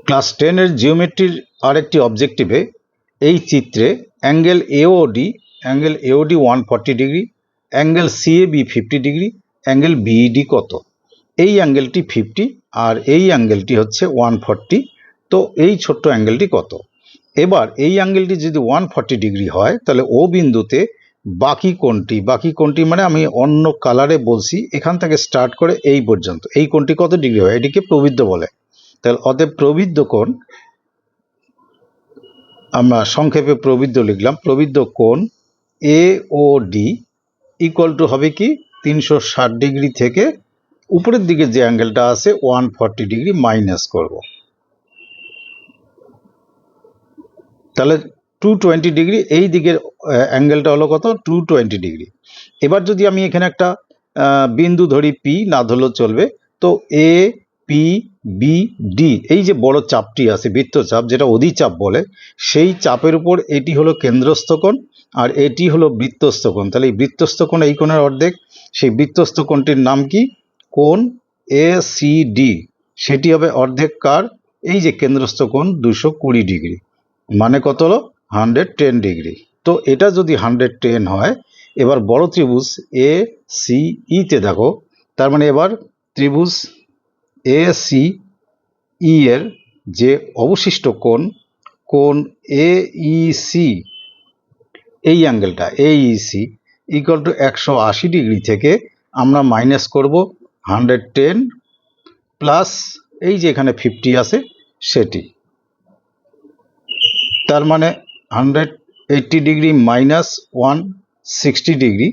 Class 10-এর জিওমেট্রির আরেকটি অবজেক্টিভে এই চিত্রে angle AOD 140 degree, angle CAB 50 degree, angle BED কত? এই অ্যাঙ্গেলটি 50 আর এই অ্যাঙ্গেলটি হচ্ছে 140। তো এই ছোট্ট অ্যাঙ্গেলটি কত? এবার এই অ্যাঙ্গেলটি যদি 140 ডিগ্রি হয় তাহলে ও বিন্দুতে বাকি কোণটি মানে আমি অন্য কালারে বলছি, এখান থেকে স্টার্ট করে এই পর্যন্ত এই কোণটি কত ডিগ্রি হয়? এটিকে প্রবৃদ্ধ বলে। তাহলে অতএব প্রবৃদ্ধ কোণ, আমরা সংক্ষেপে প্রবৃদ্ধ লিখলাম, প্রবৃদ্ধ কোণ এ ও ডি ইকুয়াল টু হবে কি 360 ডিগ্রি থেকে উপরের দিকে যে অ্যাঙ্গেলটা আছে 140 ডিগ্রি মাইনাস করব, তাহলে 220 ডিগ্রি। এই দিকের অ্যাঙ্গেলটা হলো কত? 220 ডিগ্রি। এবার যদি আমি এখানে একটা বিন্দু ধরি, পি, না ধরলেও চলবে। তো এ পি বি ডি, এই যে বড় চাপটি আছে বৃত্তচাপ, যেটা অধিচাপ বলে, সেই চাপের উপর এটি হলো কেন্দ্রস্থ কোণ আর এটি হলো বৃত্তস্থ কোণ। তাহলে এই বৃত্তস্থ কোণ এই কোণের অর্ধেক, সেই বৃত্তস্থ কোণটির নাম কি? কোণ এ সি ডি। সেটি হবে অর্ধেক কার? এই যে কেন্দ্রস্থ কোণ 220 ডিগ্রি, মানে কত হলো? 110 ডিগ্রি। তো এটা যদি 110 হয়, এবার বড় ত্রিভুজ এ সি ই তে দেখো, তার মানে এবার ত্রিভুজ এ সি ই এর যে অবশিষ্ট কোণ এ ই সি, এই অ্যাঙ্গেলটা A E C equal to 180 degree থেকে আমরা মাইনাস করব 110 প্লাস এই যে এখানে 50 আছে সেটি, তার মানে 180 degree minus 160 degree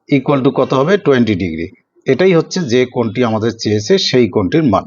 equal to কত হবে? 20 ডিগ্রি। এটাই হচ্ছে যে কোণটি আমাদের চেয়েছে সেই কোণটির মান।